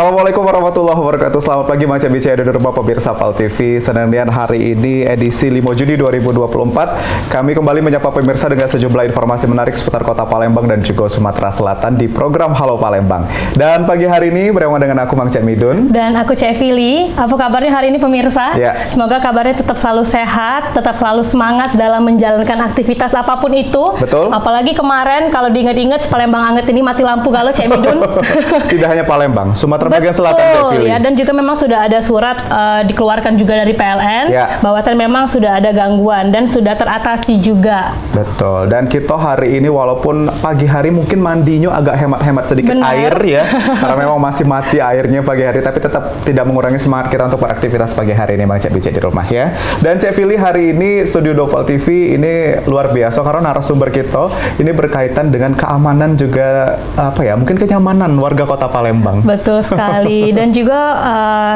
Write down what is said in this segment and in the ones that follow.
Assalamualaikum warahmatullahi wabarakatuh. Selamat pagi Mang Cek Bicara di rumah pemirsa PAL TV. Senin hari ini edisi 5 Juni 2024. Kami kembali menyapa pemirsa dengan sejumlah informasi menarik seputar Kota Palembang dan juga Sumatera Selatan di program Halo Palembang. Dan pagi hari ini bersama dengan aku Mang Cek Midun dan aku Cek Fili. Apa kabarnya hari ini pemirsa? Ya. Semoga kabarnya tetap selalu sehat, tetap selalu semangat dalam menjalankan aktivitas apapun itu. Betul. Apalagi kemarin kalau diingat-ingat Palembang anget ini mati lampu galau Cek Midun. Tidak hanya Palembang, Sumatera bagian selatan Betul, ya, dan juga memang sudah ada surat dikeluarkan juga dari PLN bahwasannya memang sudah ada gangguan dan sudah teratasi juga. Betul. Dan kita hari ini walaupun pagi hari mungkin mandinya agak hemat-hemat sedikit air ya, karena memang masih mati airnya pagi hari, tapi tetap tidak mengurangi semangat kita untuk beraktivitas pagi hari ini Mang Cek Bicara di rumah ya. Dan Cek Fili, hari ini studio PAL TV ini luar biasa karena narasumber kita ini berkaitan dengan keamanan juga apa ya, mungkin kenyamanan warga Kota Palembang. Betul sekali. Dan juga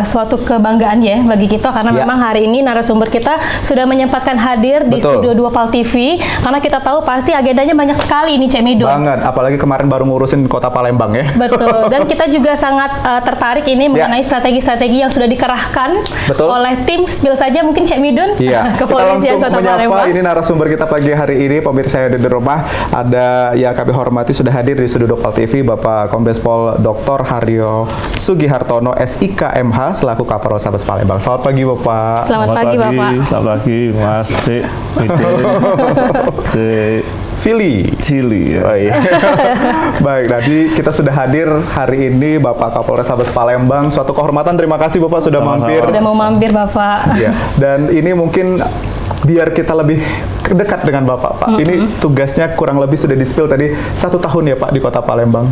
suatu kebanggaan ya bagi kita karena memang hari ini narasumber kita sudah menyempatkan hadir di studio 2 PAL TV karena kita tahu pasti agendanya banyak sekali ini Cek Midun. Banget, apalagi kemarin baru ngurusin Kota Palembang ya. Betul. Dan kita juga sangat tertarik ini mengenai strategi-strategi yang sudah dikerahkan oleh tim spill saja mungkin Cek Midun. Iya. Kepolisian Kota Kota Palembang. Ini narasumber kita pagi hari ini, pemirsa yang ada di rumah, ada yang kami hormati sudah hadir di studio PAL TV Bapak Kombes Pol Dr. Haryo Sugihartono SIK MH selaku Kapolres Sabes Palembang. Selamat pagi Bapak. Selamat pagi Bapak. Selamat pagi Mas Cek Cek Fili. Oh, iya. Baik, tadi kita sudah hadir hari ini Bapak Kapolres Sabes Palembang. Suatu kehormatan, terima kasih Bapak sudah mampir. Sudah mau mampir Bapak. Ya. Dan ini mungkin biar kita lebih dekat dengan Bapak, Pak. Ini tugasnya kurang lebih sudah di-spill tadi 1 tahun ya Pak di Kota Palembang.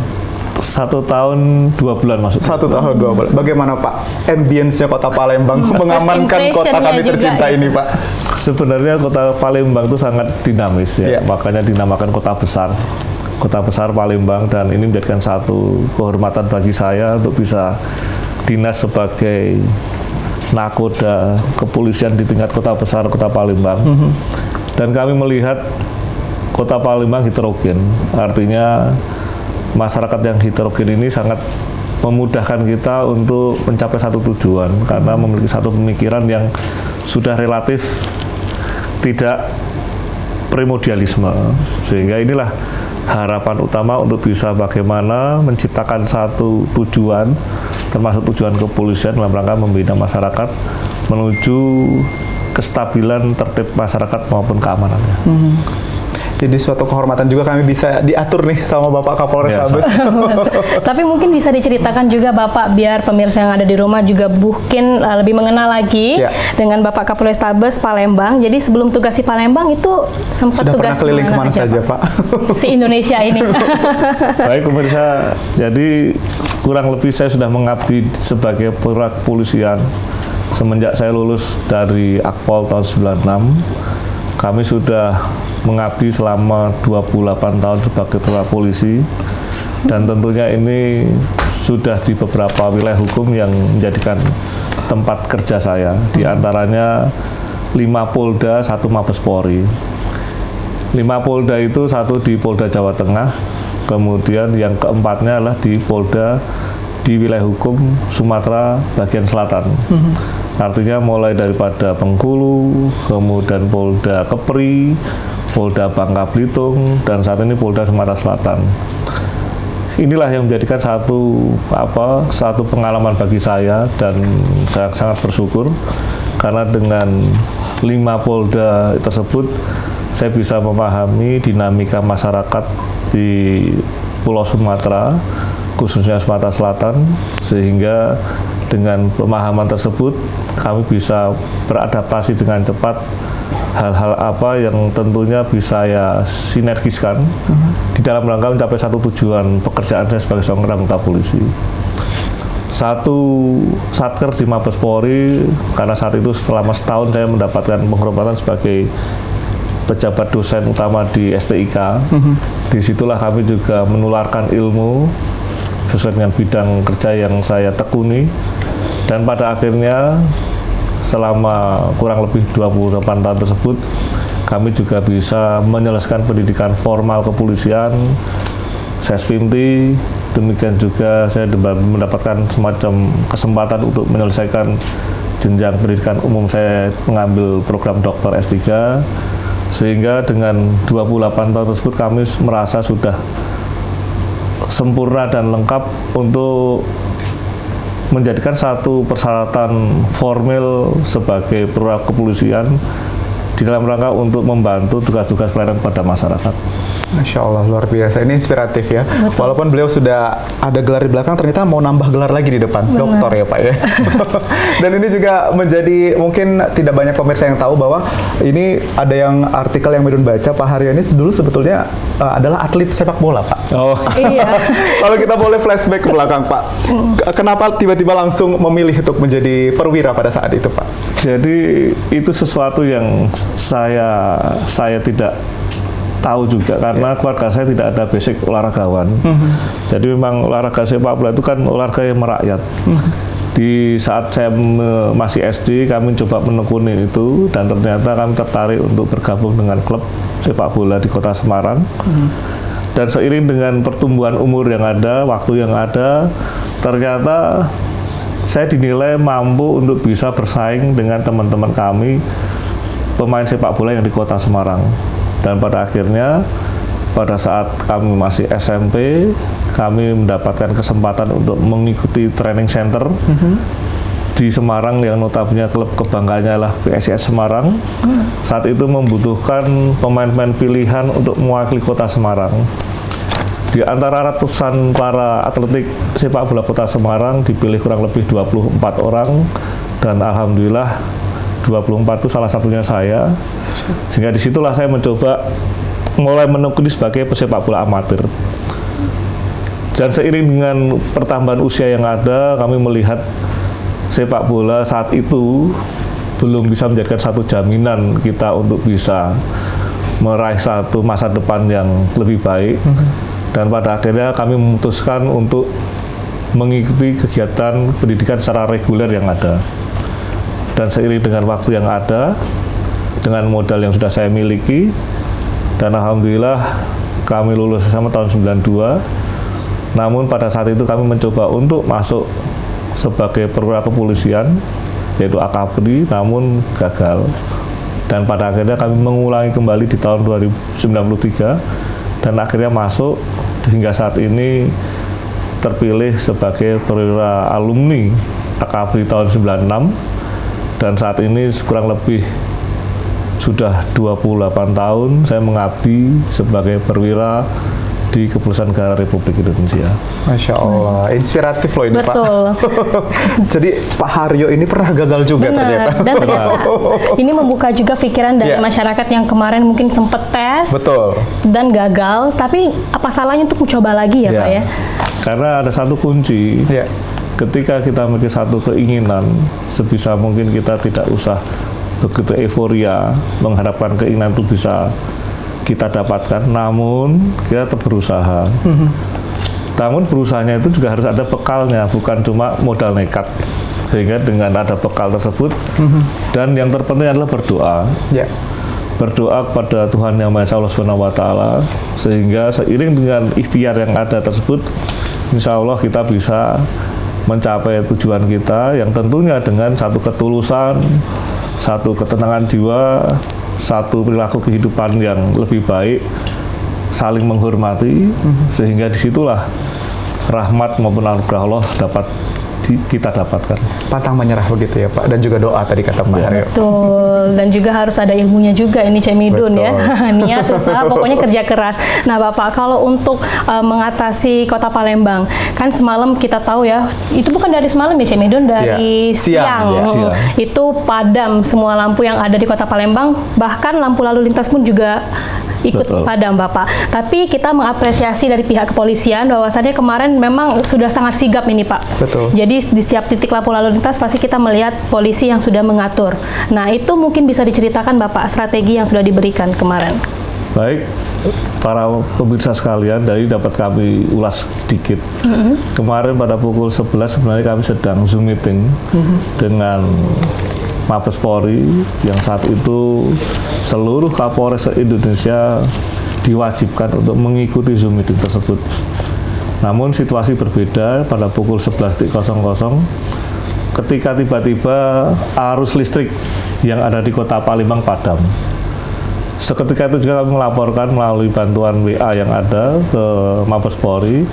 1 tahun 2 bulan maksudnya. 1 tahun 2 bulan. Bagaimana Pak ambience-nya Kota Palembang mengamankan kota kami tercinta ini Pak? Sebenarnya Kota Palembang itu sangat dinamis ya. Makanya dinamakan kota besar. Kota besar Palembang, dan ini menjadikan satu kehormatan bagi saya untuk bisa dinas sebagai nakoda kepolisian di tingkat kota besar Kota Palembang. Dan kami melihat Kota Palembang heterogen. Artinya masyarakat yang heterogen ini sangat memudahkan kita untuk mencapai satu tujuan karena memiliki satu pemikiran yang sudah relatif tidak primordialisme, sehingga inilah harapan utama untuk bisa bagaimana menciptakan satu tujuan termasuk tujuan kepolisian dalam rangka membina masyarakat menuju kestabilan tertib masyarakat maupun keamanannya. Jadi suatu kehormatan juga kami bisa diatur nih sama Bapak Kapolres Sabes. Tapi mungkin bisa diceritakan juga Bapak biar pemirsa yang ada di rumah juga mungkin lebih mengenal lagi dengan Bapak Kapolres Sabes Palembang. Jadi sebelum tugas di Palembang itu sempat sudah tugas pernah keliling kemana saja Pak? Si Indonesia ini. Baik pemirsa, jadi kurang lebih saya sudah mengabdi sebagai perwira kepolisian semenjak saya lulus dari Akpol tahun 96. Kami sudah mengabdi selama 28 tahun sebagai perwira polisi, dan tentunya ini sudah di beberapa wilayah hukum yang menjadikan tempat kerja saya, di antaranya 5 Polda, 1 Mabes Polri. 5 Polda itu 1 di Polda Jawa Tengah, kemudian yang keempatnya adalah di Polda di wilayah hukum Sumatera bagian selatan. Artinya mulai daripada Bengkulu, kemudian Polda Kepri, Polda Bangka Belitung, dan saat ini Polda Sumatera Selatan. Inilah yang menjadikan satu pengalaman bagi saya, dan saya sangat bersyukur karena dengan 5 Polda tersebut saya bisa memahami dinamika masyarakat di Pulau Sumatera, khususnya Sumatera Selatan, sehingga dengan pemahaman tersebut kami bisa beradaptasi dengan cepat hal-hal apa yang tentunya bisa saya sinergiskan di dalam rangka mencapai satu tujuan pekerjaan saya sebagai seorang anggota polisi. Satu satker di Mabes Polri, karena saat itu selama setahun saya mendapatkan penghormatan sebagai pejabat dosen utama di STIK. Disitulah kami juga menularkan ilmu sesuai dengan bidang kerja yang saya tekuni, dan pada akhirnya selama kurang lebih 28 tahun tersebut kami juga bisa menyelesaikan pendidikan formal kepolisian, Sespimti, Demikian juga saya mendapatkan semacam kesempatan untuk menyelesaikan jenjang pendidikan umum, saya mengambil program doktor S3, sehingga dengan 28 tahun tersebut kami merasa sudah sempurna dan lengkap untuk menjadikan satu persyaratan formil sebagai perwira kepolisian di dalam rangka untuk membantu tugas-tugas pelayanan kepada masyarakat. Masya Allah, luar biasa. Ini inspiratif ya. Betul. Walaupun beliau sudah ada gelar di belakang, ternyata mau nambah gelar lagi di depan. Benar. Doktor ya Pak ya. Dan ini juga menjadi, mungkin tidak banyak pemirsa yang tahu bahwa ini ada yang artikel yang Midun baca, Pak Haryo ini dulu sebetulnya adalah atlet sepak bola Pak. Oh. Iya. Kalau kita boleh flashback ke belakang Pak, kenapa tiba-tiba langsung memilih untuk menjadi perwira pada saat itu Pak? Jadi itu sesuatu yang saya tidak tahu juga, karena keluarga saya tidak ada basic olahragawan. Jadi memang olahraga sepak bola itu kan olahraga yang merakyat. Di saat saya masih SD, kami coba menekuni itu, dan ternyata kami tertarik untuk bergabung dengan klub sepak bola di Kota Semarang. Dan seiring dengan pertumbuhan umur yang ada, waktu yang ada, ternyata saya dinilai mampu untuk bisa bersaing dengan teman-teman kami pemain sepak bola yang di Kota Semarang. Dan pada akhirnya pada saat kami masih SMP, kami mendapatkan kesempatan untuk mengikuti training center di Semarang yang notabene klub kebanggaannya adalah PSIS Semarang. Saat itu membutuhkan pemain-pemain pilihan untuk mewakili Kota Semarang. Di antara ratusan para atletik sepak bola Kota Semarang dipilih kurang lebih 24 orang, dan alhamdulillah 24 itu salah satunya saya. Sehingga disitulah saya mencoba mulai menekuni sebagai pesepak bola amatir. Dan seiring dengan pertambahan usia yang ada, kami melihat sepak bola saat itu belum bisa menjadikan satu jaminan kita untuk bisa meraih satu masa depan yang lebih baik. Dan pada akhirnya kami memutuskan untuk mengikuti kegiatan pendidikan secara reguler yang ada. Dan seiring dengan waktu yang ada, dengan modal yang sudah saya miliki, dan alhamdulillah kami lulus SMA tahun 92. Namun pada saat itu kami mencoba untuk masuk sebagai perwira kepolisian, yaitu Akabri, namun gagal. Dan pada akhirnya kami mengulangi kembali di tahun 1993, dan akhirnya masuk hingga saat ini terpilih sebagai perwira alumni Akabri tahun 96. Dan saat ini kurang lebih sudah 28 tahun saya mengabdi sebagai perwira di Kepolisian Negara Republik Indonesia. Masya Allah, inspiratif loh ini Betul. Pak. Jadi Pak Haryo ini pernah gagal juga ternyata. Dan ternyata ini membuka juga pikiran dari masyarakat yang kemarin mungkin sempat tes. Betul. Dan gagal, tapi apa salahnya untuk mencoba lagi ya Pak ya? Karena ada satu kunci. Ketika kita memiliki satu keinginan, sebisa mungkin kita tidak usah begitu euforia mengharapkan keinginan itu bisa kita dapatkan, namun kita tetap berusaha. Namun berusahanya itu juga harus ada bekalnya, bukan cuma modal nekat. Sehingga dengan ada bekal tersebut, dan yang terpenting adalah berdoa. Berdoa kepada Tuhan Yang Maha Esa, Allah Subhanahu wa Ta'ala, sehingga seiring dengan ikhtiar yang ada tersebut, insya Allah kita bisa mencapai tujuan kita, yang tentunya dengan satu ketulusan, satu ketenangan jiwa, satu perilaku kehidupan yang lebih baik, saling menghormati, sehingga disitulah rahmat maupun anugerah Allah dapat kita dapatkan. Pantang menyerah begitu ya Pak, dan juga doa tadi kata Pak Haryo. Betul, dan juga harus ada ilmunya juga ini Cik Midun ya. Niat, usaha, pokoknya kerja keras. Nah Bapak, kalau untuk mengatasi Kota Palembang, kan semalam kita tahu ya, itu bukan dari semalam ya Cik Midun, dari siang. Itu padam semua lampu yang ada di Kota Palembang, bahkan lampu lalu lintas pun juga ikut padam Bapak. Tapi kita mengapresiasi dari pihak kepolisian bahwasannya kemarin memang sudah sangat sigap ini Pak. Jadi di setiap titik lampu lalu lintas pasti kita melihat polisi yang sudah mengatur. Nah itu mungkin bisa diceritakan Bapak strategi yang sudah diberikan kemarin. Baik, para pemirsa sekalian, dari dapat kami ulas sedikit. Kemarin pada pukul 11 sebenarnya kami sedang Zoom meeting dengan Mabes Polri, yang saat itu seluruh Kapolres se-Indonesia diwajibkan untuk mengikuti Zoom meeting tersebut. Namun situasi berbeda pada pukul 11.00 ketika tiba-tiba arus listrik yang ada di Kota Palembang padam. Seketika itu juga kami melaporkan melalui bantuan WA yang ada ke Mabes Polri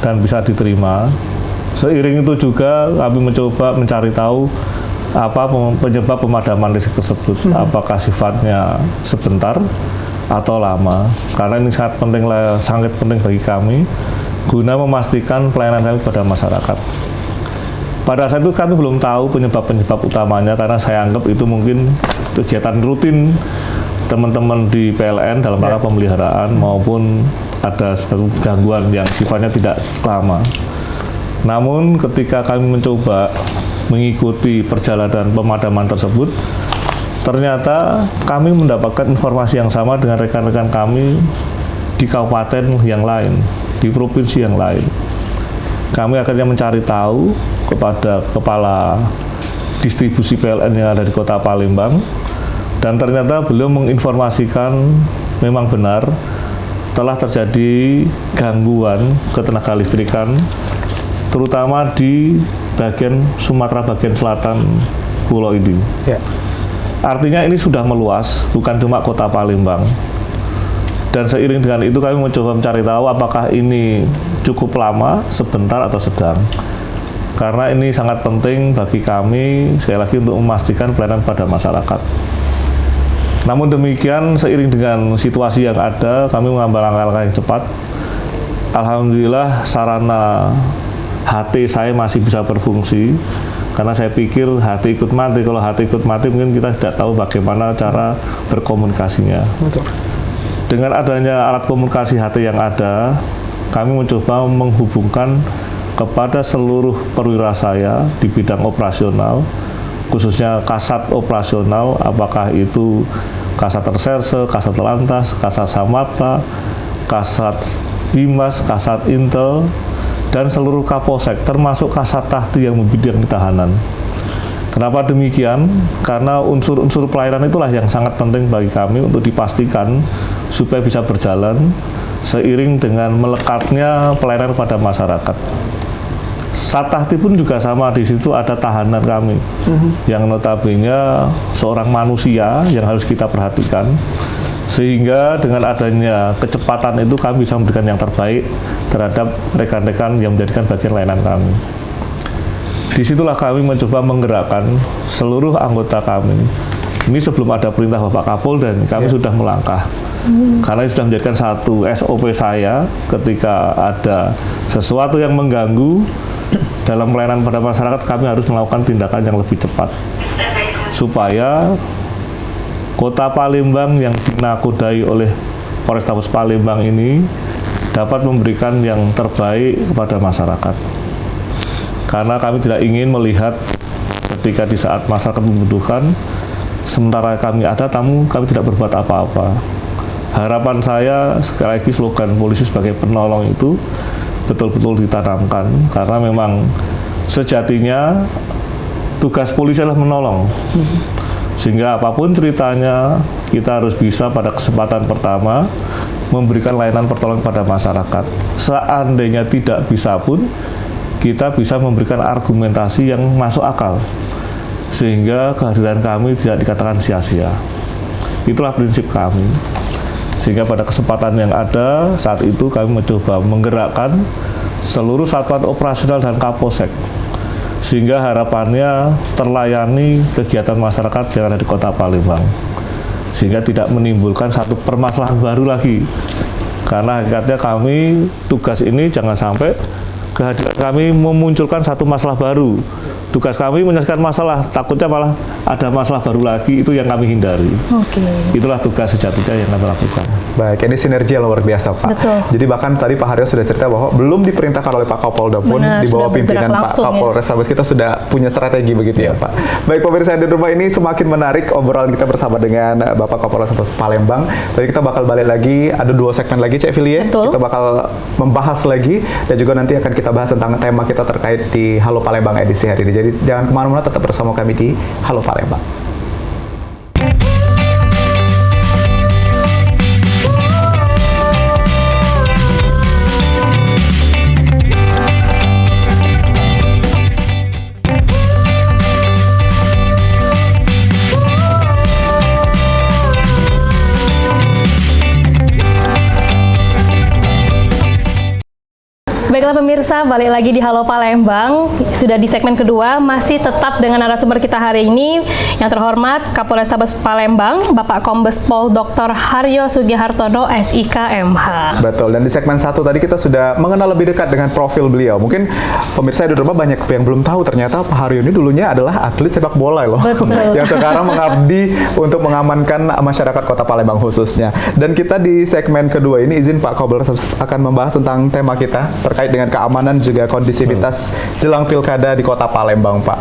dan bisa diterima. Seiring itu juga kami mencoba mencari tahu apa penyebab pemadaman listrik tersebut, apakah sifatnya sebentar atau lama, karena ini sangat penting bagi kami guna memastikan pelayanan kami pada masyarakat. Pada saat itu kami belum tahu penyebab utamanya, karena saya anggap itu mungkin kegiatan rutin teman-teman di PLN dalam rangka pemeliharaan maupun ada suatu gangguan yang sifatnya tidak lama. Namun ketika kami mencoba mengikuti perjalanan pemadaman tersebut, ternyata kami mendapatkan informasi yang sama dengan rekan-rekan kami di kabupaten yang lain, di provinsi yang lain. Kami akhirnya mencari tahu kepada kepala distribusi PLN yang ada di Kota Palembang, dan ternyata beliau menginformasikan memang benar telah terjadi gangguan ketenaga listrikan, terutama di bagian Sumatera bagian selatan pulau ini. Ya. Artinya ini sudah meluas, bukan cuma Kota Palembang. Dan seiring dengan itu kami mencoba mencari tahu apakah ini cukup lama, sebentar, atau sedang. Karena ini sangat penting bagi kami, sekali lagi, untuk memastikan pelayanan pada masyarakat. Namun demikian, seiring dengan situasi yang ada, kami mengambil langkah-langkah yang cepat. Alhamdulillah, sarana HT saya masih bisa berfungsi, karena saya pikir HT ikut mati. Kalau HT ikut mati, mungkin kita tidak tahu bagaimana cara berkomunikasinya. Betul. Dengan adanya alat komunikasi HT yang ada, kami mencoba menghubungkan kepada seluruh perwira saya di bidang operasional, khususnya kasat operasional, apakah itu kasat reserse, kasat lantas, kasat samapta, kasat bimas, kasat intel, dan seluruh kapolsek, termasuk kasat tahti yang membidang tahanan. Kenapa demikian? Karena unsur-unsur pelayanan itulah yang sangat penting bagi kami untuk dipastikan supaya bisa berjalan seiring dengan melekatnya pelayanan pada masyarakat. Satahti pun juga sama, di situ ada tahanan kami yang notabene seorang manusia yang harus kita perhatikan, sehingga dengan adanya kecepatan itu kami bisa memberikan yang terbaik terhadap rekan-rekan yang menjadikan bagian layanan kami. Disitulah kami mencoba menggerakkan seluruh anggota kami. Ini sebelum ada perintah Bapak Kapolda, kami sudah melangkah. Karena ini sudah menjadikan satu SOP saya, ketika ada sesuatu yang mengganggu dalam pelayanan pada masyarakat, kami harus melakukan tindakan yang lebih cepat supaya Kota Palembang yang dinakodai oleh Polrestabes Palembang ini dapat memberikan yang terbaik kepada masyarakat. Karena kami tidak ingin melihat ketika di saat masyarakat membutuhkan, sementara kami ada, kami tidak berbuat apa-apa. Harapan saya, sekali lagi, slogan polisi sebagai penolong itu betul-betul ditanamkan, karena memang sejatinya tugas polisi adalah menolong. Sehingga apapun ceritanya, kita harus bisa pada kesempatan pertama memberikan layanan pertolongan pada masyarakat. Seandainya tidak bisa pun, kita bisa memberikan argumentasi yang masuk akal, sehingga kehadiran kami tidak dikatakan sia-sia. Itulah prinsip kami. Sehingga pada kesempatan yang ada saat itu, kami mencoba menggerakkan seluruh satuan operasional dan kapolsek, sehingga harapannya terlayani kegiatan masyarakat yang ada di Kota Palembang, sehingga tidak menimbulkan satu permasalahan baru lagi. Karena hakikatnya kami, tugas ini jangan sampai kehadiran kami memunculkan satu masalah baru. Tugas kami menyelesaikan masalah, takutnya malah ada masalah baru lagi, itu yang kami hindari. Itulah tugas sejatinya yang kami lakukan. Baik, ini sinergi yang luar biasa, Pak. Betul. Jadi bahkan tadi Pak Haryo sudah cerita bahwa belum diperintahkan oleh Pak Kapolda pun, di bawah pimpinan Pak Kapolrestabes kita sudah punya strategi begitu ya, Pak. Baik, pemirsa di rumah, ini semakin menarik obrolan kita bersama dengan Bapak Kapolrestabes Palembang. Tapi kita bakal balik lagi, ada 2 segmen lagi, Cek Filie. Kita bakal membahas lagi, dan juga nanti akan kita bahas tentang tema kita terkait di Halo Palembang edisi hari ini. Jadi jangan kemana-mana, tetap bersama kami di Halo Palembang. Baiklah pemirsa, balik lagi di Halo Palembang. Sudah di segmen kedua, masih tetap dengan narasumber kita hari ini yang terhormat Kapolrestabes Palembang, Bapak Kombes Pol Dr. Haryo Sugihartono, SIK MH. Betul, dan di segmen 1 tadi kita sudah mengenal lebih dekat dengan profil beliau. Mungkin pemirsa di rumah banyak yang belum tahu ternyata Pak Haryo ini dulunya adalah atlet sepak bola loh. Betul. Yang sekarang mengabdi untuk mengamankan masyarakat Kota Palembang khususnya. Dan kita di segmen kedua ini izin Pak Kapolres akan membahas tentang tema kita terkait dengan keamanan juga kondisivitas jelang pilkada di Kota Palembang, Pak.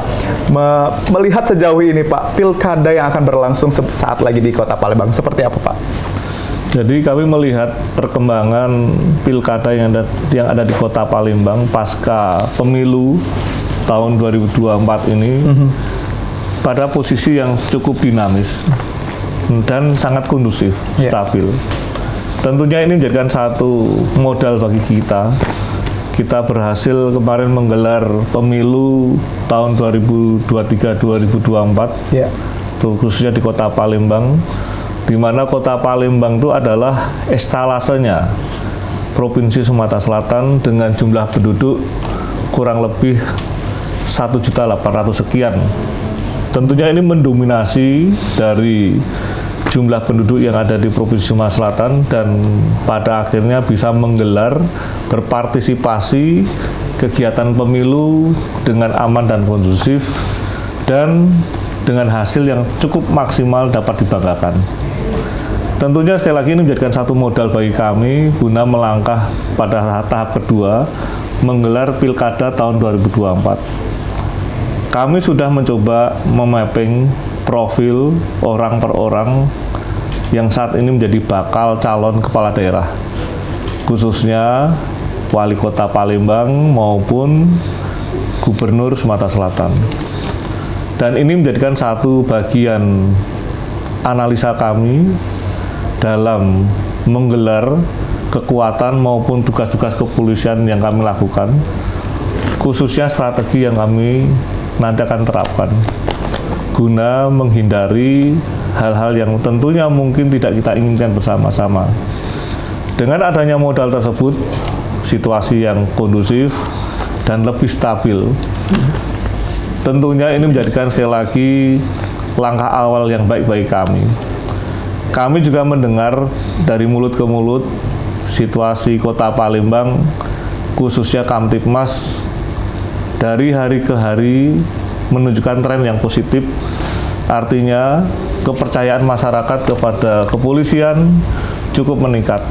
Melihat sejauh ini, Pak, pilkada yang akan berlangsung saat lagi di Kota Palembang seperti apa, Pak? Jadi kami melihat perkembangan pilkada yang ada di Kota Palembang pasca pemilu tahun 2024 ini pada posisi yang cukup dinamis dan sangat kondusif, stabil. Tentunya ini menjadikan satu modal bagi kita. Kita berhasil kemarin menggelar pemilu tahun 2023-2024, khususnya di Kota Palembang, di mana Kota Palembang itu adalah estalasenya Provinsi Sumatera Selatan dengan jumlah penduduk kurang lebih 1.800.000 sekian. Tentunya ini mendominasi dari jumlah penduduk yang ada di Provinsi Sumatera Selatan dan pada akhirnya bisa menggelar berpartisipasi kegiatan pemilu dengan aman dan kondusif dan dengan hasil yang cukup maksimal dapat dibanggakan. Tentunya sekali lagi ini menjadikan satu modal bagi kami guna melangkah pada tahap kedua menggelar pilkada tahun 2024. Kami sudah mencoba memapping profil orang per orang yang saat ini menjadi bakal calon kepala daerah, khususnya wali kota Palembang maupun gubernur Sumatera Selatan. Dan ini menjadikan satu bagian analisa kami dalam menggelar kekuatan maupun tugas-tugas kepolisian yang kami lakukan, khususnya strategi yang kami nanti akan terapkan guna menghindari hal-hal yang tentunya mungkin tidak kita inginkan bersama-sama. Dengan adanya modal tersebut, situasi yang kondusif dan lebih stabil, tentunya ini menjadikan sekali lagi langkah awal yang baik bagi kami. Kami juga mendengar dari mulut ke mulut situasi Kota Palembang, khususnya Kamtibmas, dari hari ke hari menunjukkan tren yang positif, artinya kepercayaan masyarakat kepada kepolisian cukup meningkat.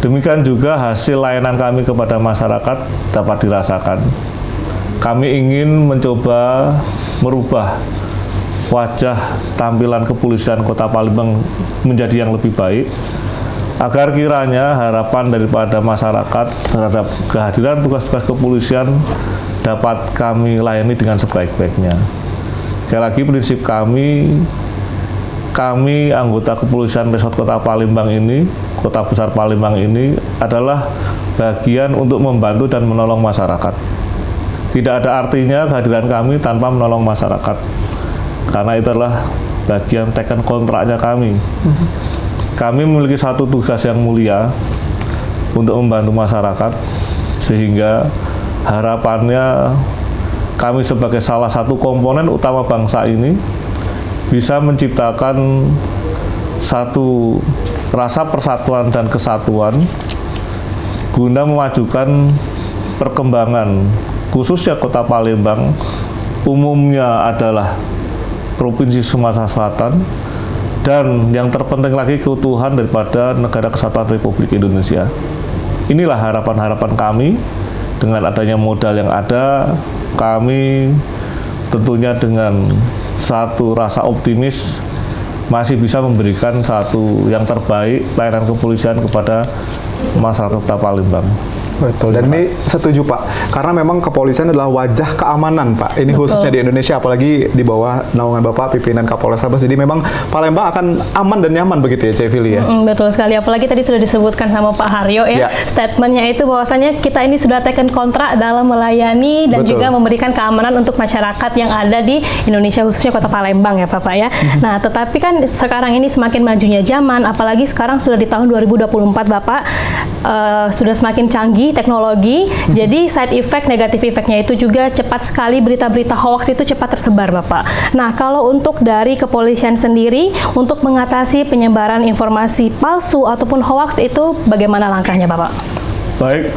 Demikian juga hasil layanan kami kepada masyarakat dapat dirasakan. Kami ingin mencoba merubah wajah tampilan kepolisian Kota Palembang menjadi yang lebih baik, agar kiranya harapan daripada masyarakat terhadap kehadiran tugas-tugas kepolisian dapat kami layani dengan sebaik-baiknya. Sekali lagi prinsip kami anggota kepolisian Resort Kota Palembang ini, Kota Besar Palembang ini adalah bagian untuk membantu dan menolong masyarakat. Tidak ada artinya kehadiran kami tanpa menolong masyarakat, karena itu adalah bagian teken kontraknya kami. Kami memiliki satu tugas yang mulia untuk membantu masyarakat, sehingga harapannya kami sebagai salah satu komponen utama bangsa ini bisa menciptakan satu rasa persatuan dan kesatuan guna memajukan perkembangan khususnya Kota Palembang, umumnya adalah Provinsi Sumatera Selatan, dan yang terpenting lagi keutuhan daripada Negara Kesatuan Republik Indonesia. Inilah harapan-harapan kami. Dengan adanya modal yang ada, kami tentunya dengan satu rasa optimis masih bisa memberikan satu yang terbaik pelayanan kepolisian kepada masyarakat Kota Palembang. Betul, dan ini setuju Pak, karena memang kepolisian adalah wajah keamanan Pak. Ini khususnya di Indonesia, apalagi di bawah naungan Bapak pimpinan Kapolrestabes. Jadi memang Palembang akan aman dan nyaman begitu ya, Cek Fili ya? Betul sekali, apalagi tadi sudah disebutkan sama Pak Haryo ya, statementnya itu bahwasanya kita ini sudah taken kontrak dalam melayani dan juga memberikan keamanan untuk masyarakat yang ada di Indonesia, khususnya Kota Palembang ya Bapak ya. Nah, tetapi kan sekarang ini semakin majunya zaman, apalagi sekarang sudah di tahun 2024 Bapak, sudah semakin canggih teknologi, jadi side effect, negatif efeknya itu juga cepat sekali, berita-berita hoax itu cepat tersebar, Bapak. Nah, kalau untuk dari kepolisian sendiri, untuk mengatasi penyebaran informasi palsu ataupun hoax itu bagaimana langkahnya, Bapak? Baik,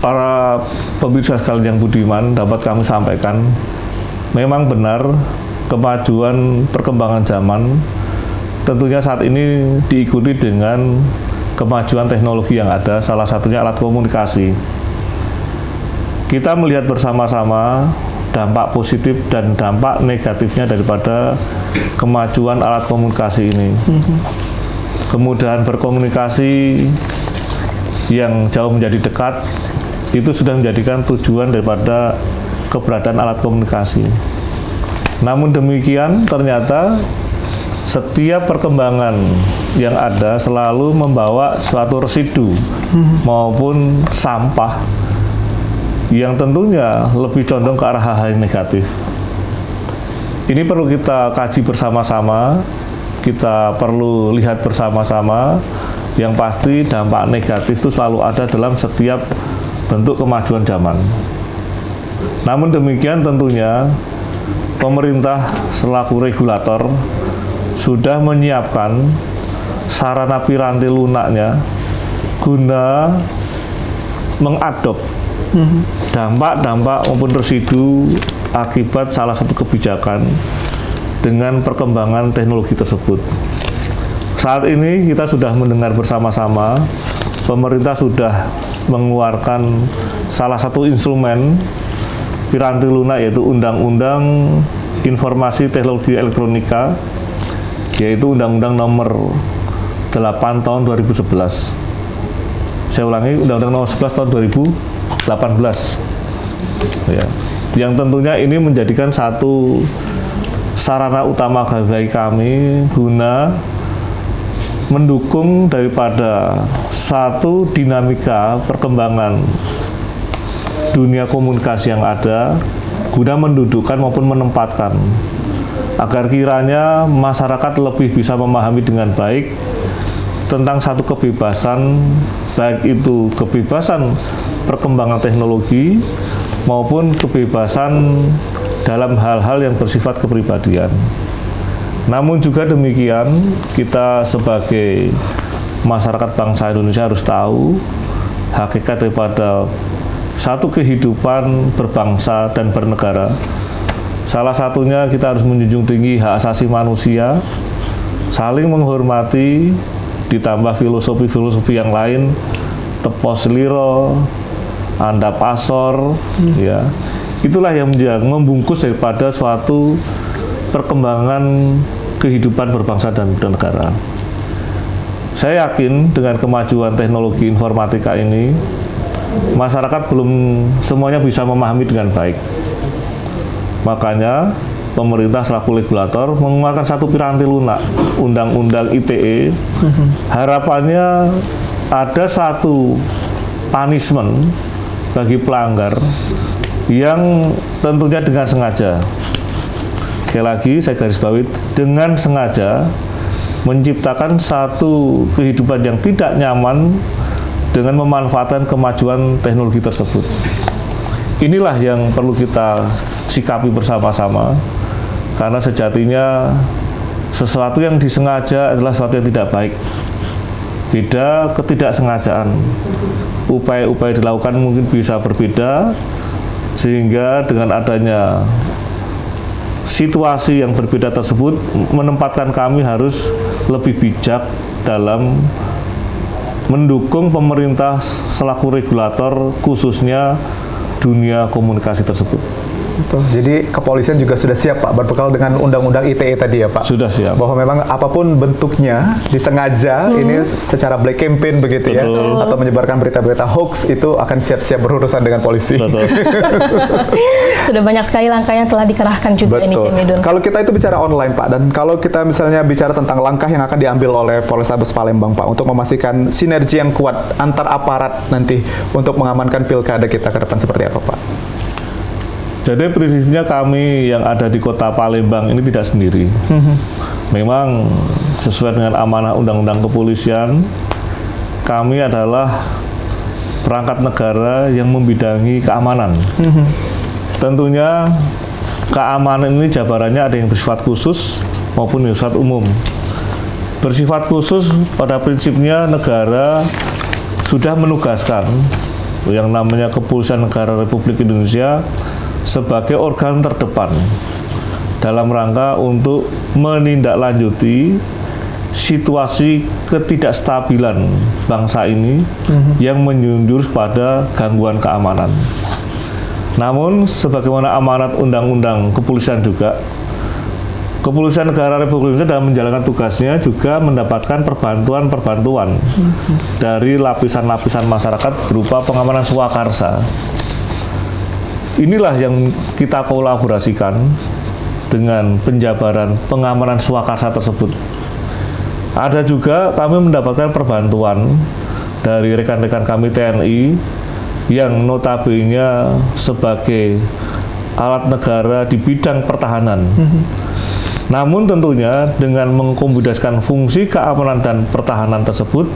para pemirsa sekalian yang budiman, dapat kami sampaikan, memang benar kemajuan perkembangan zaman tentunya saat ini diikuti dengan kemajuan teknologi yang ada, salah satunya alat komunikasi. Kita melihat bersama-sama dampak positif dan dampak negatifnya daripada kemajuan alat komunikasi ini. Kemudahan berkomunikasi yang jauh menjadi dekat itu sudah menjadikan tujuan daripada keberadaan alat komunikasi. Namun demikian, ternyata setiap perkembangan yang ada selalu membawa suatu residu maupun sampah yang tentunya lebih condong ke arah hal-hal yang negatif. Ini perlu kita kaji bersama-sama, kita perlu lihat bersama-sama. Yang pasti dampak negatif itu selalu ada dalam setiap bentuk kemajuan zaman. Namun demikian tentunya pemerintah selaku regulator sudah menyiapkan sarana piranti lunaknya guna mengadop dampak-dampak maupun residu akibat salah satu kebijakan dengan perkembangan teknologi tersebut. Saat ini kita sudah mendengar bersama-sama, pemerintah sudah mengeluarkan salah satu instrumen piranti lunak, yaitu Undang-Undang Informasi Teknologi Elektronika, yaitu Undang-Undang Nomor 8 Tahun 2011. Saya ulangi, Undang-Undang Nomor 11 Tahun 2018. Ya. Yang tentunya ini menjadikan satu sarana utama bagi kami guna mendukung daripada satu dinamika perkembangan dunia komunikasi yang ada, guna mendudukkan maupun menempatkan agar kiranya masyarakat lebih bisa memahami dengan baik tentang satu kebebasan, baik itu kebebasan perkembangan teknologi maupun kebebasan dalam hal-hal yang bersifat kepribadian. Namun juga demikian, kita sebagai masyarakat bangsa Indonesia harus tahu hakikat daripada satu kehidupan berbangsa dan bernegara. Salah satunya kita harus menjunjung tinggi hak asasi manusia, saling menghormati, ditambah filosofi-filosofi yang lain, tepos liro, andap asor, ya. Itulah yang membungkus daripada suatu perkembangan kehidupan berbangsa dan bernegara. Saya yakin dengan kemajuan teknologi informatika ini, masyarakat belum semuanya bisa memahami dengan baik. Makanya pemerintah selaku regulator mengeluarkan satu piranti lunak, Undang-Undang ITE. Harapannya ada satu punishment bagi pelanggar yang tentunya dengan sengaja. Sekali lagi saya garis bawahi, dengan sengaja menciptakan satu kehidupan yang tidak nyaman dengan memanfaatkan kemajuan teknologi tersebut. Inilah yang perlu kita sikapi bersama-sama, karena sejatinya sesuatu yang disengaja adalah sesuatu yang tidak baik. Beda ketidaksengajaan. Upaya-upaya dilakukan mungkin bisa berbeda, sehingga dengan adanya situasi yang berbeda tersebut menempatkan kami harus lebih bijak dalam mendukung pemerintah selaku regulator, khususnya dunia komunikasi tersebut. Betul. Jadi kepolisian juga sudah siap, Pak, berbekal dengan Undang-Undang ITE tadi ya, Pak. Sudah siap. Bahwa memang apapun bentuknya disengaja ini secara black campaign begitu. Betul. Ya, atau menyebarkan berita-berita hoax itu akan siap-siap berurusan dengan polisi. Betul. Sudah banyak sekali langkah yang telah dikerahkan juga ini, Cik Midun. Kalau kita itu bicara online, Pak, dan kalau kita misalnya bicara tentang langkah yang akan diambil oleh Polrestabes Palembang, Pak, untuk memastikan sinergi yang kuat antar aparat nanti untuk mengamankan pilkada kita ke depan seperti apa, Pak? Jadi prinsipnya kami yang ada di Kota Palembang ini tidak sendiri. Memang sesuai dengan amanah Undang-Undang Kepolisian, kami adalah perangkat negara yang membidangi keamanan. Tentunya keamanan ini jabarannya ada yang bersifat khusus maupun bersifat umum. Bersifat khusus pada prinsipnya negara sudah menugaskan yang namanya Kepolisian Negara Republik Indonesia sebagai organ terdepan dalam rangka untuk menindaklanjuti situasi ketidakstabilan bangsa ini yang menjunjur pada gangguan keamanan. Namun, sebagaimana amanat Undang-Undang Kepolisian juga, Kepolisian Negara Republik Indonesia dalam menjalankan tugasnya juga mendapatkan perbantuan dari lapisan-lapisan masyarakat berupa pengamanan swakarsa. Inilah yang kita kolaborasikan dengan penjabaran pengamanan swakarsa tersebut. Ada juga kami mendapatkan perbantuan dari rekan-rekan kami TNI yang notabene sebagai alat negara di bidang pertahanan. Namun tentunya dengan mengkombinasikan fungsi keamanan dan pertahanan tersebut,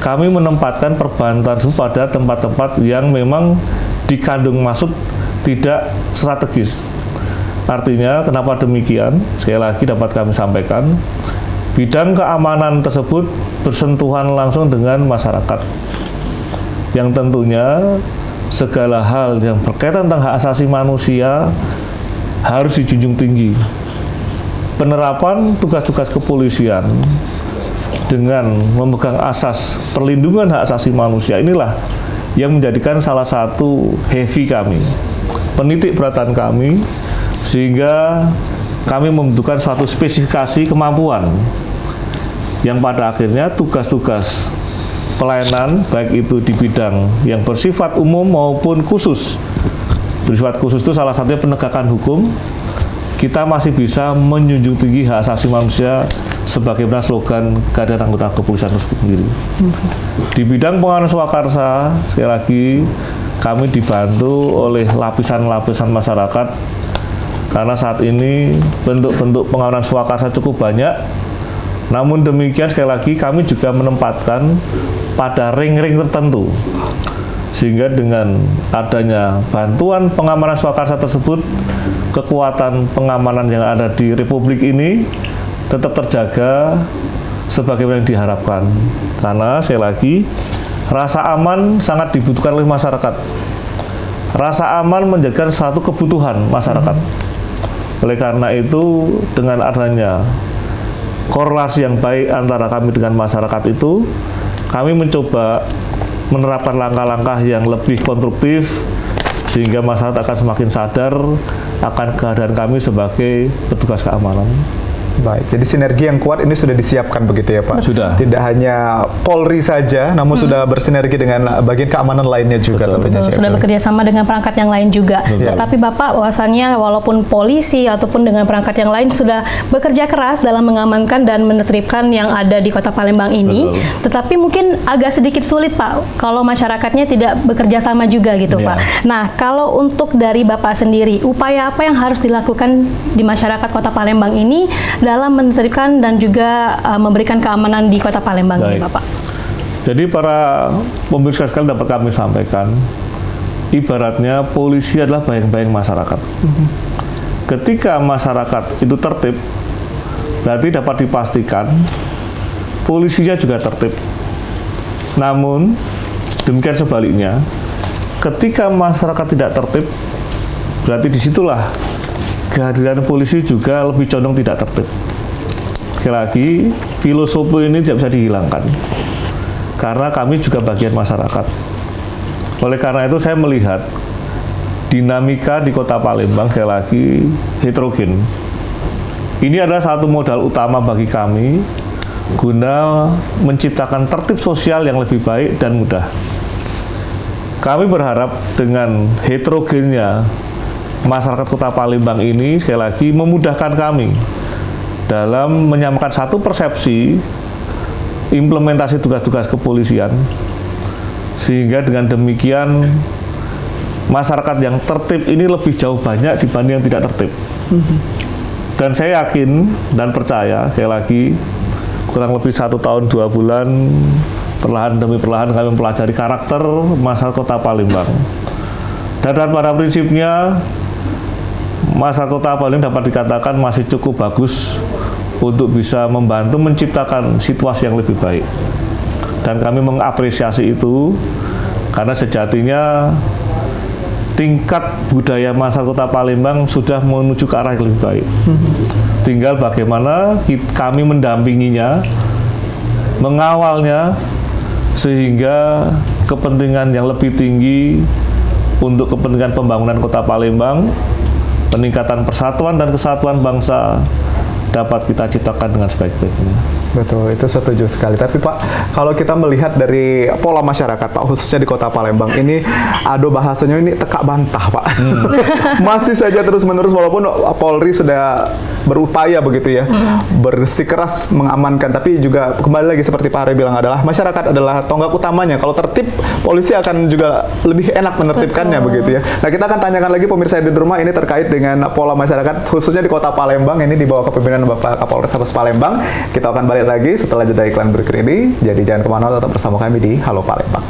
kami menempatkan perbantuan pada tempat-tempat yang memang dikandung maksud tidak strategis. Artinya, kenapa demikian? Sekali lagi dapat kami sampaikan, bidang keamanan tersebut bersentuhan langsung dengan masyarakat, yang tentunya segala hal yang berkaitan tentang hak asasi manusia harus dijunjung tinggi. Penerapan tugas-tugas kepolisian dengan memegang asas perlindungan hak asasi manusia inilah yang menjadikan salah satu heavy kami, penitik beratan kami, sehingga kami membutuhkan suatu spesifikasi kemampuan yang pada akhirnya tugas-tugas pelayanan baik itu di bidang yang bersifat umum maupun khusus. Bersifat khusus itu salah satunya penegakan hukum. Kita masih bisa menjunjung tinggi hak asasi manusia sebagaimana slogan Garda Anggota Kepolisian tersebut sendiri. Di bidang pengamanan swakarsa, sekali lagi kami dibantu oleh lapisan-lapisan masyarakat karena saat ini bentuk-bentuk pengamanan swakarsa cukup banyak. Namun demikian sekali lagi kami juga menempatkan pada ring-ring tertentu, sehingga dengan adanya bantuan pengamanan swakarsa tersebut, kekuatan pengamanan yang ada di Republik ini tetap terjaga sebagaimana yang diharapkan. Karena sekali lagi, rasa aman sangat dibutuhkan oleh masyarakat. Rasa aman menjadi satu kebutuhan masyarakat. Oleh karena itu, dengan adanya korelasi yang baik antara kami dengan masyarakat itu, kami mencoba menerapkan langkah-langkah yang lebih konstruktif sehingga masyarakat akan semakin sadar akan keadaan kami sebagai petugas keamanan. Baik, jadi sinergi yang kuat ini sudah disiapkan begitu ya Pak? Sudah. Tidak hanya Polri saja, namun sudah bersinergi dengan bagian keamanan lainnya juga. Betul. Tentunya. Sudah bekerja sama dengan perangkat yang lain juga. Betul. Tetapi Bapak bahwasannya walaupun polisi ataupun dengan perangkat yang lain sudah bekerja keras dalam mengamankan dan menertibkan yang ada di Kota Palembang ini, tetapi mungkin agak sedikit sulit Pak kalau masyarakatnya tidak bekerja sama juga gitu Pak. Nah, kalau untuk dari Bapak sendiri, upaya apa yang harus dilakukan di masyarakat Kota Palembang ini dalam menertibkan dan juga memberikan keamanan di Kota Palembang ini, Bapak? Jadi para pemirsa sekalian dapat kami sampaikan, ibaratnya polisi adalah bayang-bayang masyarakat. Ketika masyarakat itu tertib, berarti dapat dipastikan polisinya juga tertib. Namun demikian sebaliknya, ketika masyarakat tidak tertib, berarti disitulah kehadiran polisi juga lebih condong tidak tertib. Sekali lagi, filosofi ini tidak bisa dihilangkan karena kami juga bagian masyarakat. Oleh karena itu saya melihat dinamika di Kota Palembang sekali lagi heterogen. Ini adalah satu modal utama bagi kami guna menciptakan tertib sosial yang lebih baik dan mudah. Kami berharap dengan heterogennya masyarakat Kota Palembang ini sekali lagi memudahkan kami dalam menyamakan satu persepsi implementasi tugas-tugas kepolisian, sehingga dengan demikian masyarakat yang tertib ini lebih jauh banyak dibanding yang tidak tertib. Dan saya yakin dan percaya sekali lagi kurang lebih 1 tahun 2 bulan perlahan demi perlahan kami mempelajari karakter masyarakat Kota Palembang. Dan pada prinsipnya masyarakat Kota Palembang dapat dikatakan masih cukup bagus untuk bisa membantu menciptakan situasi yang lebih baik. Dan kami mengapresiasi itu karena sejatinya tingkat budaya masyarakat Kota Palembang sudah menuju ke arah yang lebih baik. Tinggal bagaimana kami mendampinginya, mengawalnya, sehingga kepentingan yang lebih tinggi untuk kepentingan pembangunan Kota Palembang, peningkatan persatuan dan kesatuan bangsa dapat kita ciptakan dengan sebaik-baiknya. Betul, itu setuju sekali. Tapi Pak, kalau kita melihat dari pola masyarakat Pak, khususnya di Kota Palembang ini, bahasanya ini tekak bantah Pak. Masih saja terus-menerus walaupun Polri sudah berupaya begitu ya, bersikeras mengamankan, tapi juga kembali lagi seperti Pak Haryo bilang adalah masyarakat adalah tonggak utamanya. Kalau tertib, polisi akan juga lebih enak menertibkannya begitu ya. Nah, kita akan tanyakan lagi pemirsa di rumah ini terkait dengan pola masyarakat khususnya di Kota Palembang ini di bawah kepemimpinan Bapak Kapolres Palembang. Kita akan balik lagi setelah jeda iklan berikut ini. Jadi jangan kemana-mana, tetap bersama kami di Halo Palembang.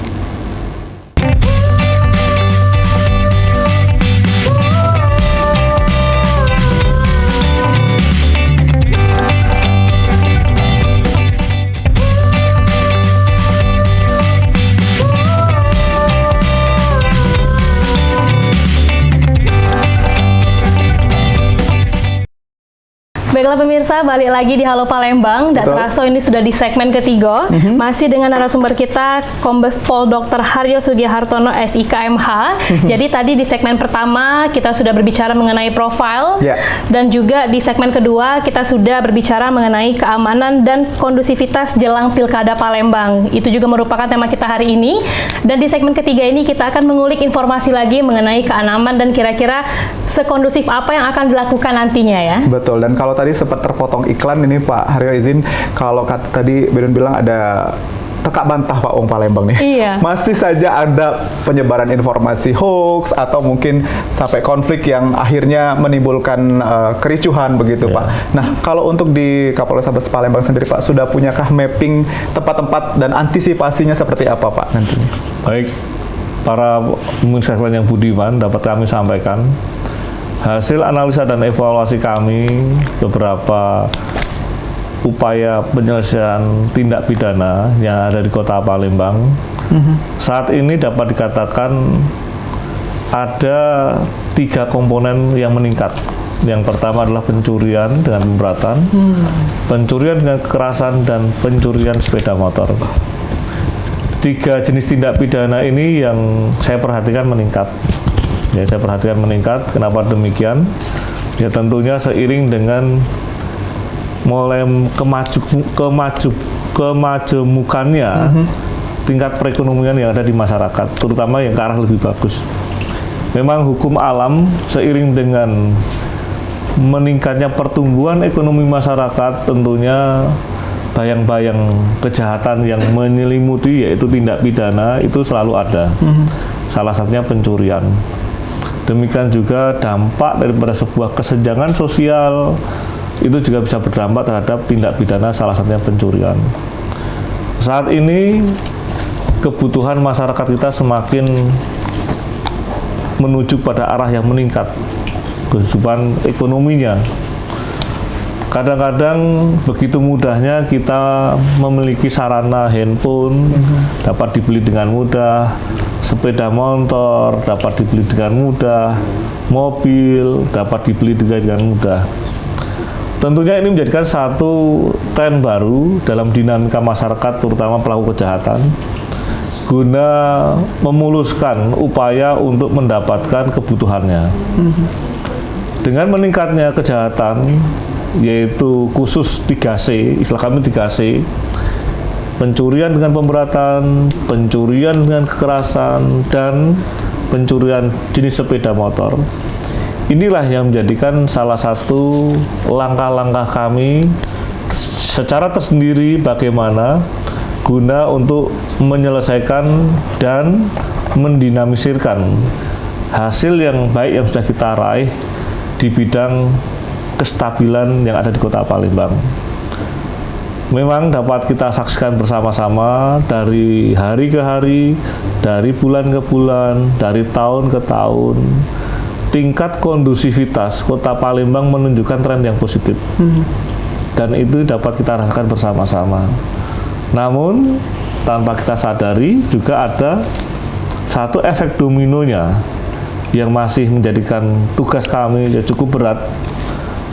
Baiklah pemirsa, balik lagi di Halo Palembang. Dan terasa ini sudah di segmen ketiga. Masih dengan narasumber kita, Kombes Pol Dr. Haryo Sugihartono, SIKMH. Jadi tadi di segmen pertama kita sudah berbicara mengenai profil. Dan juga di segmen kedua kita sudah berbicara mengenai keamanan dan kondusivitas jelang Pilkada Palembang. Itu juga merupakan tema kita hari ini. Dan di segmen ketiga ini kita akan mengulik informasi lagi mengenai keamanan dan kira-kira sekondusif apa yang akan dilakukan nantinya ya. Betul, dan kalau tadi sempat terpotong iklan ini Pak Haryo izin, kalau tadi Bedun bilang ada tekak bantah Pak Wong Palembang nih. Iya. Masih saja ada penyebaran informasi hoax atau mungkin sampai konflik yang akhirnya menimbulkan kericuhan begitu Pak. Nah, kalau untuk di Kapolres Palembang sendiri Pak, sudah punyakah mapping tempat-tempat dan antisipasinya seperti apa Pak nantinya? Baik, para pemirsa yang budiman dapat kami sampaikan hasil analisa dan evaluasi kami beberapa upaya penyelesaian tindak pidana yang ada di Kota Palembang. Saat ini dapat dikatakan ada 3 komponen yang meningkat. Yang pertama adalah pencurian dengan pemberatan, pencurian dengan kekerasan, dan pencurian sepeda motor. 3 jenis tindak pidana ini yang saya perhatikan meningkat. Ya, saya perhatikan meningkat. Kenapa demikian? Ya tentunya seiring dengan mulai kemajemukannya tingkat perekonomian yang ada di masyarakat, terutama yang ke arah lebih bagus. Memang hukum alam seiring dengan meningkatnya pertumbuhan ekonomi masyarakat, tentunya bayang-bayang kejahatan yang menyelimuti yaitu tindak pidana itu selalu ada. Salah satunya pencurian. Demikian juga dampak daripada sebuah kesenjangan sosial itu juga bisa berdampak terhadap tindak pidana, salah satunya pencurian. Saat ini kebutuhan masyarakat kita semakin menuju pada arah yang meningkat, kehidupan ekonominya. Kadang-kadang begitu mudahnya kita memiliki sarana handphone, dapat dibeli dengan mudah, sepeda motor dapat dibeli dengan mudah, mobil dapat dibeli dengan mudah. Tentunya ini menjadikan satu tren baru dalam dinamika masyarakat, terutama pelaku kejahatan, guna memuluskan upaya untuk mendapatkan kebutuhannya. Dengan meningkatnya kejahatan, yaitu khusus 3C, istilah kami 3C, pencurian dengan pemberatan, pencurian dengan kekerasan, dan pencurian jenis sepeda motor. Inilah yang menjadikan salah satu langkah-langkah kami secara tersendiri bagaimana guna untuk menyelesaikan dan mendinamisirkan hasil yang baik yang sudah kita raih di bidang kestabilan yang ada di Kota Palembang. memang dapat kita saksikan bersama-sama dari hari ke hari, dari bulan ke bulan, dari tahun ke tahun. Tingkat kondusivitas Kota Palembang menunjukkan tren yang positif. Dan itu dapat kita rasakan bersama-sama. Namun, tanpa kita sadari juga ada satu efek dominonya yang masih menjadikan tugas kami cukup berat,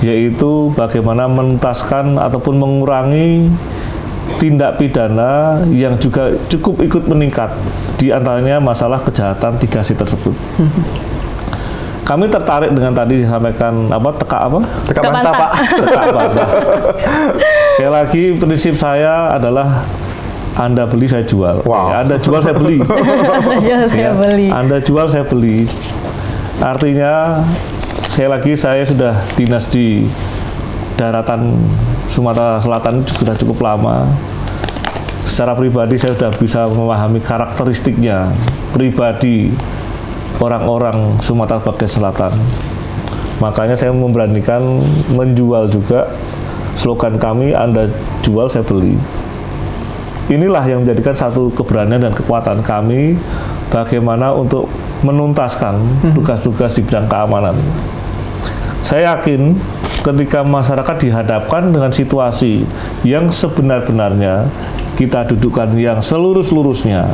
yaitu bagaimana menuntaskan ataupun mengurangi tindak pidana yang juga cukup ikut meningkat, di antaranya masalah kejahatan 3C tersebut. Kami tertarik dengan tadi disampaikan teka bantah, Pak. Teka bantah. Sekali lagi prinsip saya adalah Anda beli saya jual. Wow. Anda jual saya beli. Anda jual saya beli. Anda jual saya beli. Artinya sekali lagi saya sudah dinas di daratan Sumatera Selatan sudah cukup lama. Secara pribadi saya sudah bisa memahami karakteristiknya pribadi orang-orang Sumatera bagian selatan. Makanya saya memberanikan menjual juga. Slogan kami, Anda jual, saya beli. Inilah yang menjadikan satu keberanian dan kekuatan kami bagaimana untuk menuntaskan tugas-tugas di bidang keamanan. Saya yakin ketika masyarakat dihadapkan dengan situasi yang sebenar-benarnya, kita dudukkan yang seluruh-seluruhnya,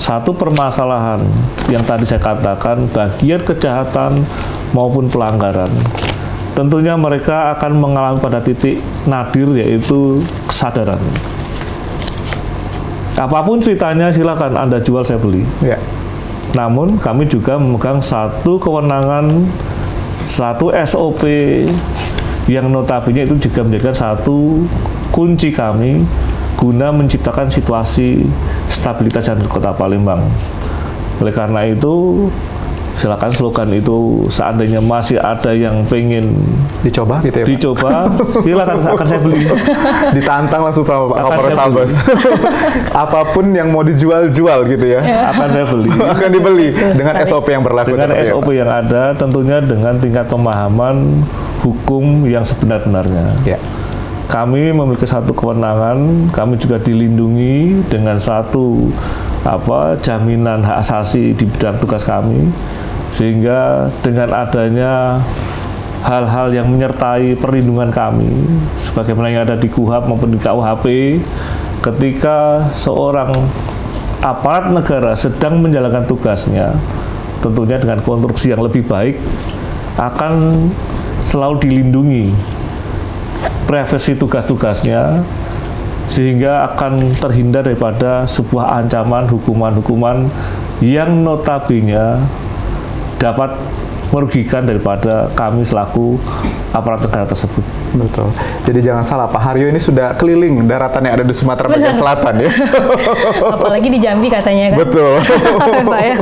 satu permasalahan yang tadi saya katakan, bagian kejahatan maupun pelanggaran, tentunya mereka akan mengalami pada titik nadir, yaitu kesadaran. Apapun ceritanya silakan Anda jual saya beli. Ya. Namun kami juga memegang satu kewenangan, satu SOP yang notabene itu juga menjadikan satu kunci kami guna menciptakan situasi stabilitas di Kota Palembang. Oleh karena itu, silakan slogan itu seandainya masih ada yang pengen dicoba gitu ya, Pak? Dicoba, silakan akan saya beli. Ditantang langsung sama Pak Akan Kapolres saya beli. Tabes. Apapun yang mau dijual-jual gitu ya. Akan saya beli. Akan dibeli dengan SOP yang berlaku. Dengan seperti SOP yang ada, tentunya dengan tingkat pemahaman hukum yang sebenar-benarnya. Ya. Kami memiliki satu kewenangan, kami juga dilindungi dengan satu jaminan hak asasi di bidang tugas kami, sehingga dengan adanya hal-hal yang menyertai perlindungan kami, sebagaimana yang ada di KUHP maupun di KUHP, ketika seorang aparat negara sedang menjalankan tugasnya, tentunya dengan konstruksi yang lebih baik, akan selalu dilindungi privasi tugas-tugasnya, sehingga akan terhindar daripada sebuah ancaman hukuman-hukuman yang notabene dapat merugikan daripada kami selaku aparat negara tersebut. Betul. Jadi jangan salah, Pak Haryo ini sudah keliling daratan yang ada di Sumatera bagian selatan ya. Apalagi di Jambi katanya kan. Betul. Pak ya.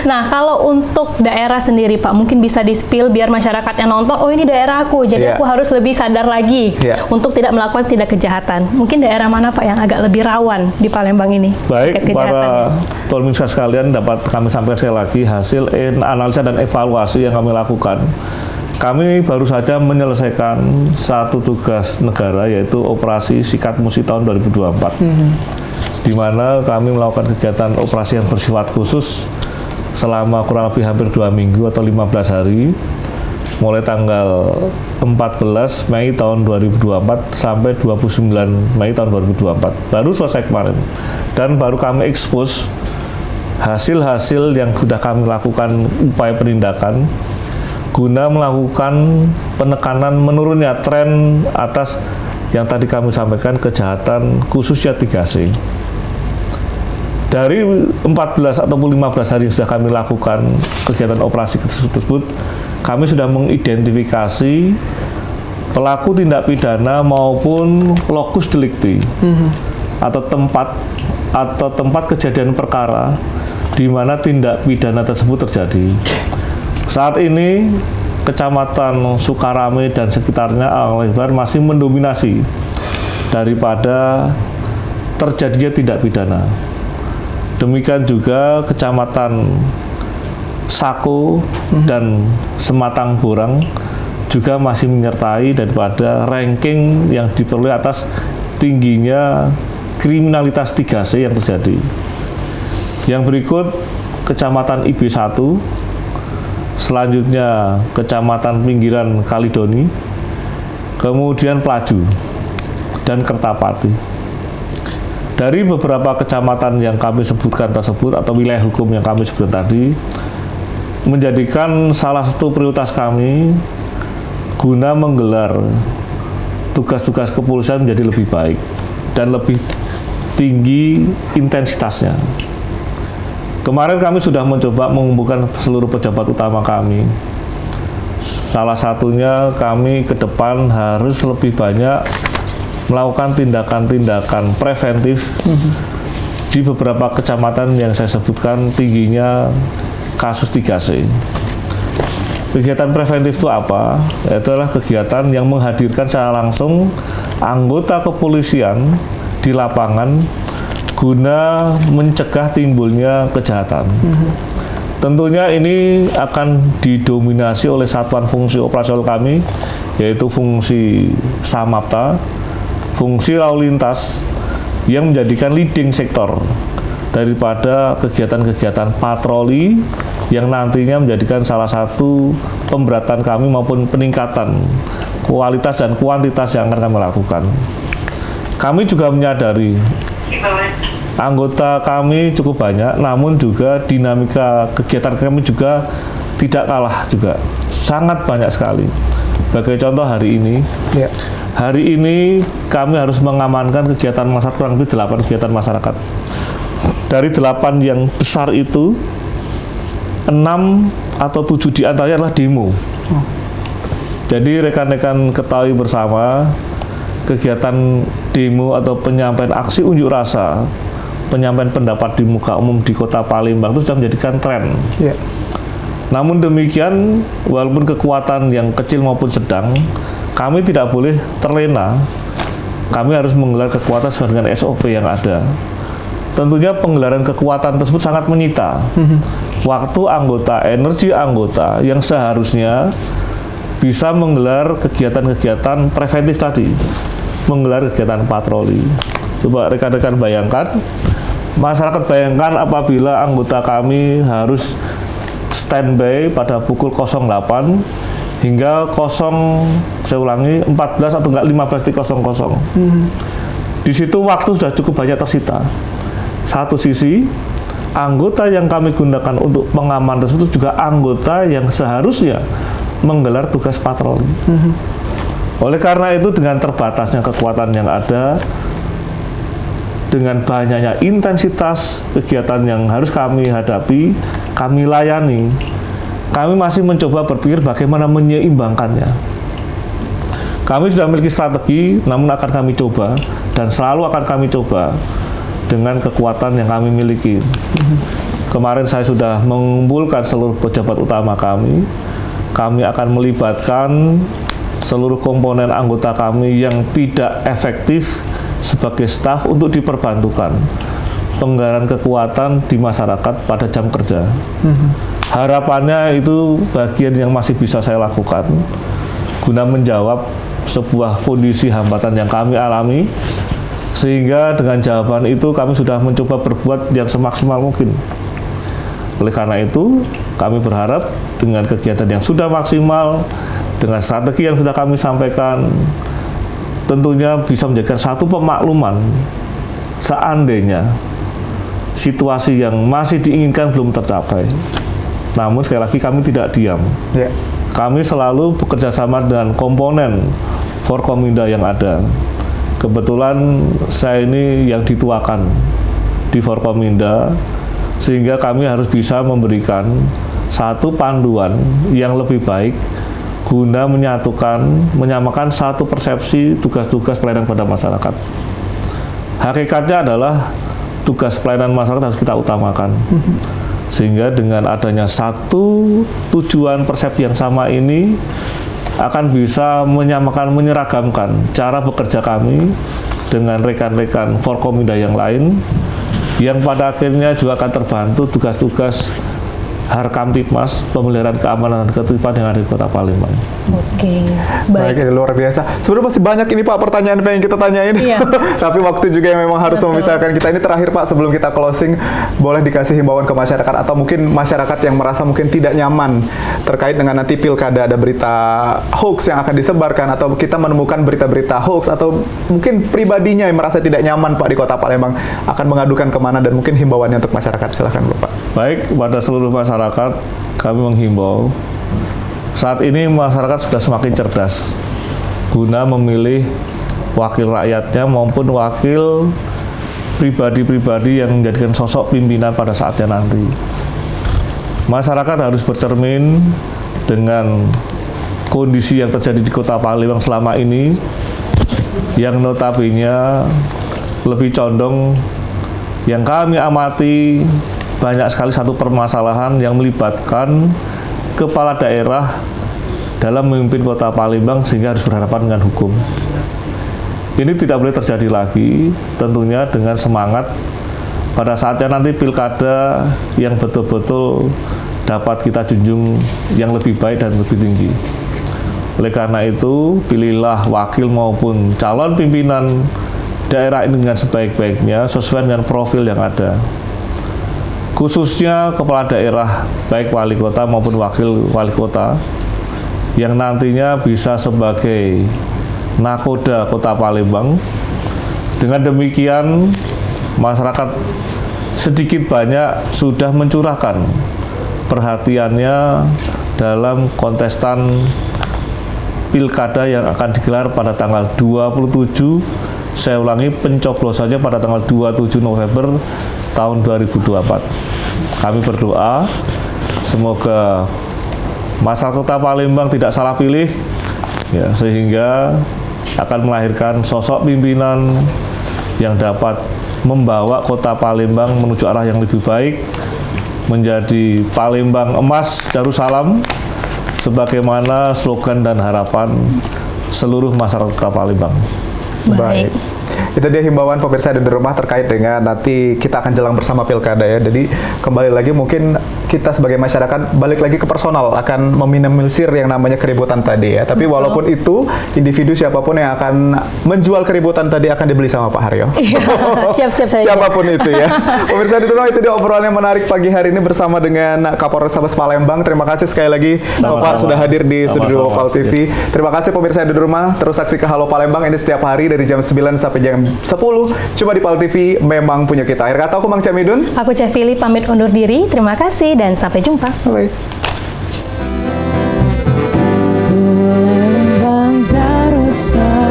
Nah, kalau untuk daerah sendiri Pak, mungkin bisa di-spill biar masyarakat yang nonton, oh ini daerah aku, jadi aku harus lebih sadar lagi untuk tidak melakukan tindak kejahatan. Mungkin daerah mana Pak yang agak lebih rawan di Palembang ini? Baik, para pemirsa sekalian, dapat kami sampaikan sekali lagi hasil analisa dan evaluasi yang kami lakukan. Kami baru saja menyelesaikan satu tugas negara, yaitu Operasi Sikat Musi tahun 2024, di mana kami melakukan kegiatan operasi yang bersifat khusus selama kurang lebih hampir 2 minggu atau 15 hari, mulai tanggal 14 Mei tahun 2024 sampai 29 Mei tahun 2024. Baru selesai kemarin, dan baru kami expose hasil-hasil yang sudah kami lakukan upaya penindakan guna melakukan penekanan menurunnya tren atas yang tadi kami sampaikan, kejahatan khususnya 3C. Dari 14 ataupun 15 hari yang sudah kami lakukan kegiatan operasi tersebut, kami sudah mengidentifikasi pelaku tindak pidana maupun lokus delikti atau tempat kejadian perkara di mana tindak pidana tersebut terjadi. Saat ini Kecamatan Sukarame dan sekitarnya Al-Lebar masih mendominasi daripada terjadinya tindak pidana. Demikian juga Kecamatan Sako dan Sematang Borang juga masih menyertai daripada ranking yang diperoleh atas tingginya kriminalitas 3C yang terjadi. Yang berikut Kecamatan IB1, selanjutnya Kecamatan Pinggiran Kalidoni, kemudian Pelaju dan Kertapati. Dari beberapa kecamatan yang kami sebutkan tersebut atau wilayah hukum yang kami sebutkan tadi, menjadikan salah satu prioritas kami guna menggelar tugas-tugas kepolisian menjadi lebih baik dan lebih tinggi intensitasnya. Kemarin kami sudah mencoba mengumpulkan seluruh pejabat utama kami. Salah satunya kami ke depan harus lebih banyak melakukan tindakan-tindakan preventif di beberapa kecamatan yang saya sebutkan tingginya kasus 3C. Kegiatan preventif itu apa? Itu adalah kegiatan yang menghadirkan secara langsung anggota kepolisian di lapangan guna mencegah timbulnya kejahatan. Tentunya ini akan didominasi oleh satuan fungsi operasional kami, yaitu fungsi Samapta, fungsi lalu lintas, yang menjadikan leading sektor daripada kegiatan-kegiatan patroli yang nantinya menjadikan salah satu pemberatan kami maupun peningkatan kualitas dan kuantitas yang akan kami lakukan. Kami juga menyadari anggota kami cukup banyak, namun juga dinamika kegiatan kami juga tidak kalah juga, sangat banyak sekali. Sebagai contoh hari ini, hari ini kami harus mengamankan kegiatan masyarakat, kurang lebih 8 kegiatan masyarakat. Dari 8 yang besar itu, 6 atau 7 diantaranya adalah demo. Jadi rekan-rekan ketahui bersama, kegiatan demo atau penyampaian aksi unjuk rasa, penyampaian pendapat di muka umum di Kota Palembang itu sudah menjadikan tren. Namun demikian, walaupun kekuatan yang kecil maupun sedang, kami tidak boleh terlena. Kami harus menggelar kekuatan sesuai dengan SOP yang ada. Tentunya penggelaran kekuatan tersebut sangat menyita waktu anggota, energi anggota yang seharusnya bisa menggelar kegiatan-kegiatan preventif tadi, menggelar kegiatan patroli. Coba rekan-rekan bayangkan, masyarakat bayangkan apabila anggota kami harus standby pada pukul 08 hingga 14 atau enggak 15.00. Di situ waktu sudah cukup banyak tersita. Satu sisi, anggota yang kami gunakan untuk pengaman tersebut juga anggota yang seharusnya menggelar tugas patroli. Oleh karena itu, dengan terbatasnya kekuatan yang ada, dengan banyaknya intensitas kegiatan yang harus kami hadapi, kami layani, kami masih mencoba berpikir bagaimana menyeimbangkannya. Kami sudah memiliki strategi, namun akan kami coba dan selalu akan kami coba dengan kekuatan yang kami miliki. Kemarin saya sudah mengumpulkan seluruh pejabat utama kami. Kami akan melibatkan seluruh komponen anggota kami yang tidak efektif sebagai staf untuk diperbantukan penggelaran kekuatan di masyarakat pada jam kerja. Harapannya itu bagian yang masih bisa saya lakukan guna menjawab sebuah kondisi hambatan yang kami alami, sehingga dengan jawaban itu kami sudah mencoba berbuat yang semaksimal mungkin. Oleh karena itu, kami berharap dengan kegiatan yang sudah maksimal, dengan strategi yang sudah kami sampaikan, tentunya bisa menjadikan satu pemakluman seandainya situasi yang masih diinginkan belum tercapai. Namun sekali lagi kami tidak diam. Kami selalu bekerja sama dengan komponen Forkominda yang ada. Kebetulan saya ini yang dituakan di Forkominda, sehingga kami harus bisa memberikan satu panduan yang lebih baik guna menyamakan satu persepsi tugas-tugas pelayanan pada masyarakat. Hakikatnya adalah tugas pelayanan masyarakat harus kita utamakan. Sehingga dengan adanya satu tujuan persepsi yang sama ini akan bisa menyamakan, menyeragamkan cara bekerja kami dengan rekan-rekan Forkominda yang lain, yang pada akhirnya juga akan terbantu tugas-tugas Harkamtipmas, pemeliharaan keamanan dan ketertiban yang ada di Kota Palembang. Oke, Baik, baik. ini luar biasa. Sebenarnya masih banyak ini Pak pertanyaan pengen kita tanyain. Iya. Tapi waktu juga yang memang harus Betul. memisahkan kita. Ini terakhir Pak, sebelum kita closing, boleh dikasih himbauan ke masyarakat atau mungkin masyarakat yang merasa mungkin tidak nyaman terkait dengan nanti pilkada ada berita hoax yang akan disebarkan atau kita menemukan berita-berita hoax atau mungkin pribadinya yang merasa tidak nyaman Pak di Kota Palembang akan mengadukan kemana dan mungkin himbauannya untuk masyarakat. Silahkan Bapak. Baik, kepada seluruh masyarakat, kami menghimbau saat ini masyarakat sudah semakin cerdas guna memilih wakil rakyatnya maupun wakil pribadi-pribadi yang menjadikan sosok pimpinan pada saatnya nanti. Masyarakat harus bercermin dengan kondisi yang terjadi di Kota Palembang selama ini yang notabene lebih condong yang kami amati banyak sekali satu permasalahan yang melibatkan kepala daerah dalam memimpin Kota Palembang sehingga harus berhadapan dengan hukum. Ini tidak boleh terjadi lagi, tentunya dengan semangat pada saatnya nanti pilkada yang betul-betul dapat kita junjung yang lebih baik dan lebih tinggi. Oleh karena itu, pilihlah wakil maupun calon pimpinan daerah ini dengan sebaik-baiknya sesuai dengan profil yang ada. Khususnya kepala daerah, baik wali kota maupun wakil wali kota, yang nantinya bisa sebagai nakoda Kota Palembang. Dengan demikian, masyarakat sedikit banyak sudah mencurahkan perhatiannya dalam kontestan pilkada yang akan digelar pada tanggal 27, saya ulangi, pencoblosannya pada tanggal 27 November tahun 2024. Kami berdoa semoga masyarakat Kota Palembang tidak salah pilih ya, sehingga akan melahirkan sosok pimpinan yang dapat membawa Kota Palembang menuju arah yang lebih baik, menjadi Palembang Emas Darussalam sebagaimana slogan dan harapan seluruh masyarakat Kota Palembang. Baik. Itu dia himbauan pemirsa di rumah terkait dengan nanti kita akan jelang bersama pilkada ya. Jadi kembali lagi mungkin kita sebagai masyarakat balik lagi ke personal akan meminimalisir yang namanya keributan tadi ya. Tapi walaupun itu individu siapapun yang akan menjual keributan tadi akan dibeli sama Pak Haryo. Iya, siap-siap saja. Siapapun itu ya. Pemirsa di rumah, itu dia obrolan yang menarik pagi hari ini bersama dengan Kapolres Sabes Palembang. Terima kasih sekali lagi Bapak sudah hadir di studio Opal TV. Terima kasih pemirsa di rumah. Terus saksikan Halo Palembang ini setiap hari dari jam 9 sampai jam 10 cuma di Pal TV, memang punya kita. Akhir kata aku Mang Camidun. Aku Cevili pamit undur diri. Terima kasih dan sampai jumpa. Bye. Palembang Darussalam.